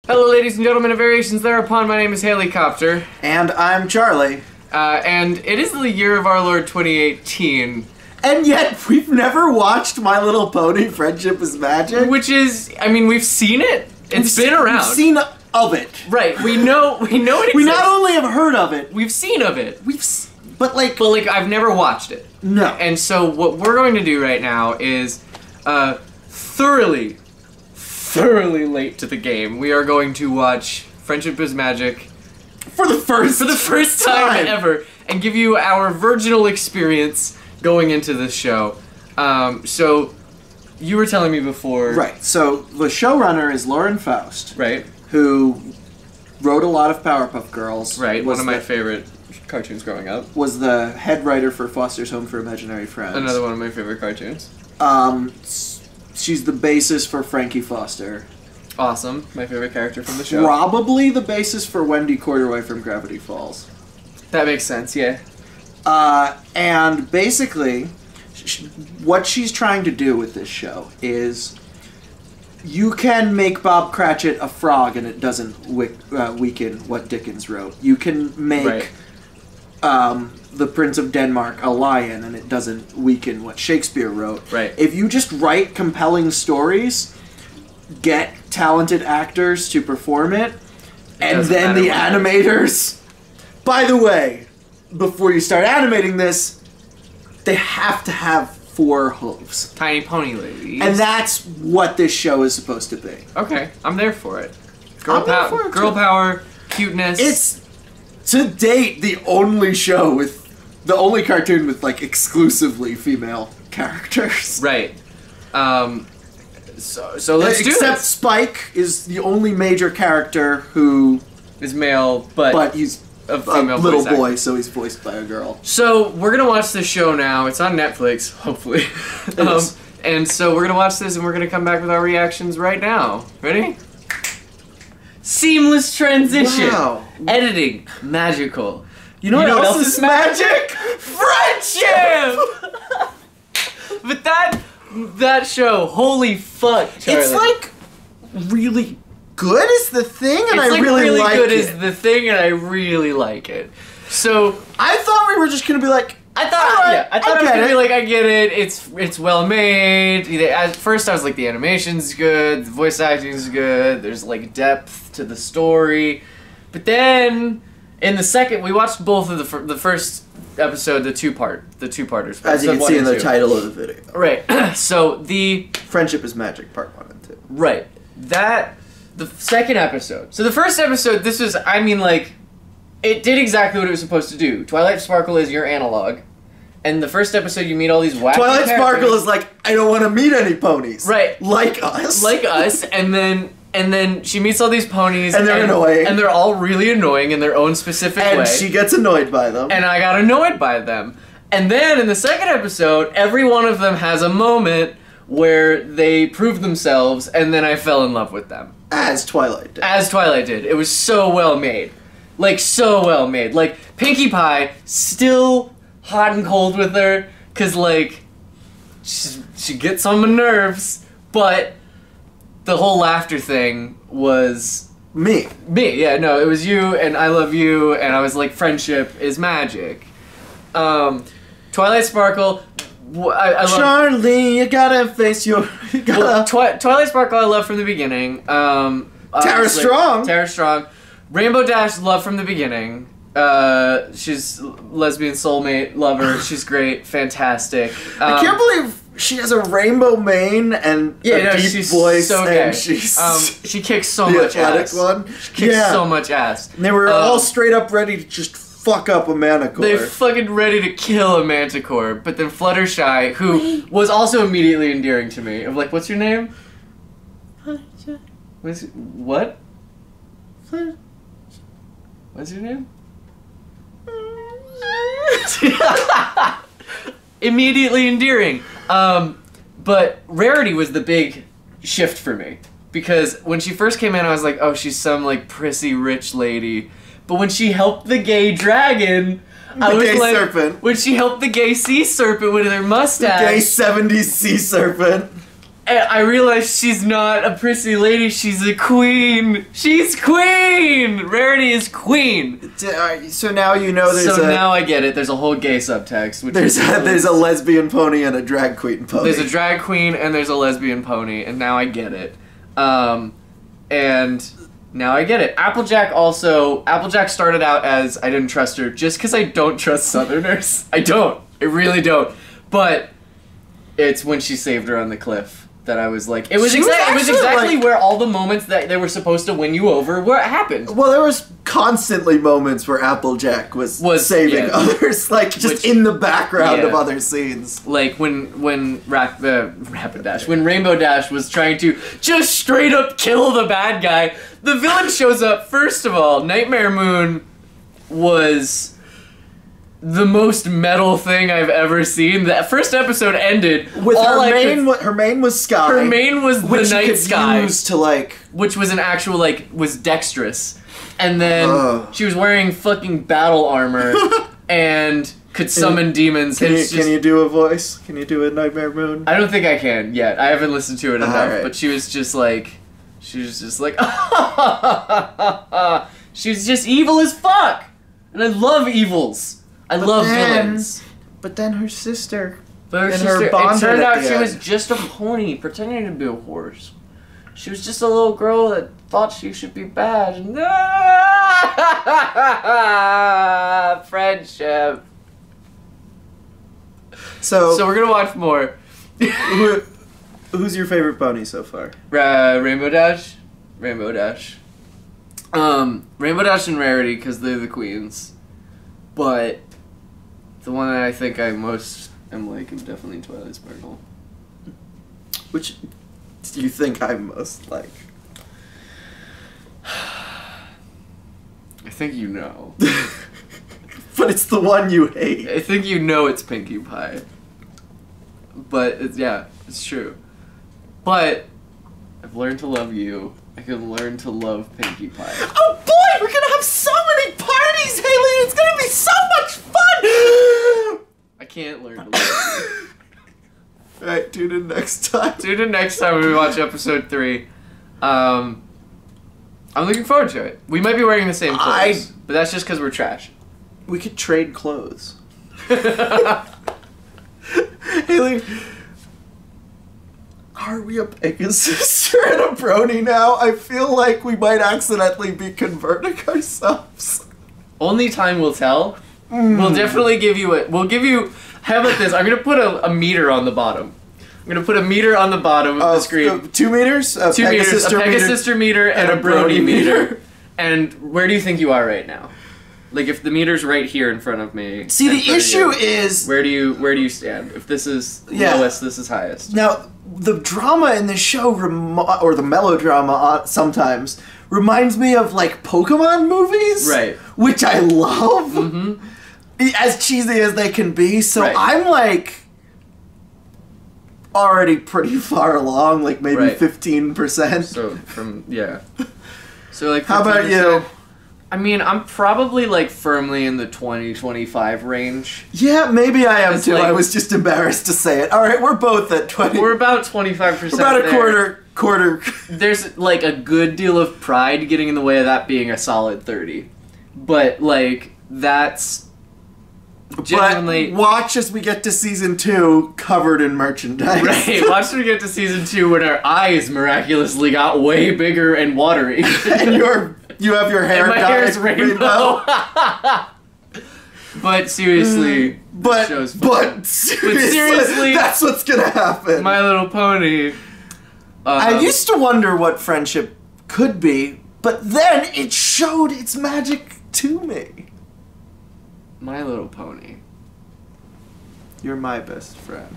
Hello, ladies and gentlemen of Variations Thereupon. My name is Helicopter. And I'm Charlie. And it is the year of our Lord 2018. And yet, we've never watched My Little Pony Friendship is Magic. Which is, I mean, we've seen it. It's been around. We've seen of it. Right, we know it exists. We not only have heard of it, we've seen of it. But like, I've never watched it. No. And so what we're going to do right now is, thoroughly late to the game. We are going to watch Friendship is Magic for the first time ever, and give you our virginal experience going into this show. So you were telling me before, right? So the showrunner is Lauren Faust, right? Who wrote a lot of Powerpuff Girls, right? One of my favorite cartoons growing up. Was the head writer for Foster's Home for Imaginary Friends. Another one of my favorite cartoons. She's the basis for Frankie Foster. Awesome. My favorite character from the show. Probably the basis for Wendy Corduroy from Gravity Falls. That makes sense, yeah. And basically, what she's trying to do with this show is you can make Bob Cratchit a frog and it doesn't weaken what Dickens wrote. You can make the Prince of Denmark a lion and it doesn't weaken what Shakespeare wrote. Right. If you just write compelling stories, get talented actors to perform it, and then the animators... By the way, before you start animating this, they have to have 4 hooves. Tiny pony ladies. And that's what this show is supposed to be. Okay, I'm there for it. Girl power, cuteness. It's, to date, the only cartoon with, like, exclusively female characters. Right. So let's do it. Except Spike is the only major character who is male, but he's a female little boy, so he's voiced by a girl. So we're gonna watch this show now. It's on Netflix, hopefully. And so we're gonna watch this, and we're gonna come back with our reactions right now. Ready? Seamless transition. Wow. Editing. Magical. You know what else is magic? Friendship! But that show, holy fuck, Charlie. It's like really good is the thing, and I really like good it. is the thing, and I really like it. So I thought we were just gonna be like, I thought it was gonna be like, I get it. It's well made. At first, I was like, the animation's good, the voice acting's good. There's like depth to the story, but then in the second, we watched both of the first episode, the two-parters. As you can see in the title of the video. Right. So the Friendship is Magic Part 1 and 2. Right. The second episode. So the first episode, this was, I mean, like, it did exactly what it was supposed to do. Twilight Sparkle is your analog. And the first episode, you meet all these wacky Twilight characters. Sparkle is like, I don't want to meet any ponies. Right. Like us. Like us, and then she meets all these ponies. And they're annoying. And they're all really annoying in their own specific way. And she gets annoyed by them. And I got annoyed by them. And then in the second episode, every one of them has a moment where they prove themselves, and then I fell in love with them. As Twilight did. As Twilight did. It was so well made. Like, so well made. Like, Pinkie Pie, still hot and cold with her, because, like, she gets on my nerves, but the whole laughter thing was... Me, yeah, no, it was you, and I love you, and I was like, friendship is magic. Twilight Sparkle... I love Charlie, you gotta face your... Twilight Sparkle I love from the beginning. Tara Strong. Rainbow Dash, love from the beginning. She's lesbian soulmate, lover. She's great, fantastic. I can't believe she has a rainbow mane and a deep voice, so and she's she kicks so much ass. She kicks so much ass. And they were all straight up ready to just fuck up a Manticore. They're fucking ready to kill a Manticore, but then Fluttershy, who was also immediately endearing to me, of like, what's your name? What? What's your name? Immediately endearing. But Rarity was the big shift for me. Because when she first came in, I was like, oh, she's some, like, prissy rich lady. But when she helped the gay dragon, I was like, serpent. When she helped the gay sea serpent with her mustache. The gay 70s sea serpent. And I realized she's not a prissy lady, she's a queen. She's queen! Rarity is queen. So now you know there's now I get it. There's a whole gay subtext. Which there's a lesbian pony and a drag queen pony. There's a drag queen and there's a lesbian pony, and now I get it. And now I get it. Applejack started out as I didn't trust her just because I don't trust Southerners. I don't. I really don't. But it's when she saved her on the cliff that I was like, it was exactly where all the moments that they were supposed to win you over happened. Well, there was constantly moments where Applejack was saving others, like just in the background of other scenes. Like when Rapid Dash, when Rainbow Dash was trying to just straight up kill the bad guy, the villain shows up. First of all, Nightmare Moon was the most metal thing I've ever seen. That first episode ended with her main was Sky. Her main was the Night Sky, used to like, which was an actual was dexterous, and then she was wearing fucking battle armor and could summon demons. Can you do a voice? Can you do a Nightmare Moon? I don't think I can yet. I haven't listened to it enough. Right. But she was just like, she's just evil as fuck, and I love evils. I love villains. But then her sister. It turned out she was just a pony pretending to be a horse. She was just a little girl that thought she should be bad. Friendship. So we're gonna watch more. Who's your favorite pony so far? Rainbow Dash. Rainbow Dash and Rarity because they're the queens. But the one that I think I most am like is definitely Twilight Sparkle. Which do you think I'm most like? I think you know. But it's the one you hate. I think you know it's Pinkie Pie. But it's true. But I've learned to love you. I can learn to love Pinkie Pie. Oh boy, we're gonna have so many parties, Haley! It's gonna be so much fun! I can't learn to love you. Alright, tune in next time. Tune in next time when we watch episode 3. I'm looking forward to it. We might be wearing the same clothes, but that's just because we're trash. We could trade clothes. Haley, are we a Pegasus and a brony now? I feel like we might accidentally be converting ourselves. Only time will tell. We'll definitely give you how about this? I'm gonna put a meter on the bottom. I'm gonna put a meter on the bottom of the screen. 2 meters? A Pegasister meter and a Brony meter. And where do you think you are right now? Like if the meter's right here in front of me. See, the issue is where do you stand? If this is lowest, this is highest. Now, the drama in the show or the melodrama sometimes reminds me of like Pokemon movies, right? Which I love, as cheesy as they can be. So I'm like already pretty far along, like maybe 15%. So so like 15%. How about you? I mean, I'm probably like firmly in the 20-25 range. Yeah, maybe I am too. Like, I was just embarrassed to say it. All right, we're both at 20. We're about 25%. About a quarter. There's like a good deal of pride getting in the way of that being a solid 30. But like that's genuinely. But watch as we get to season 2 covered in merchandise. Right, watch as we get to season 2 when our eyes miraculously got way bigger and watery. And you have your hair dyed rainbow. But seriously, but seriously, that's what's gonna happen. My Little Pony. I used to wonder what friendship could be, but then it showed its magic to me. My Little Pony. You're my best friend.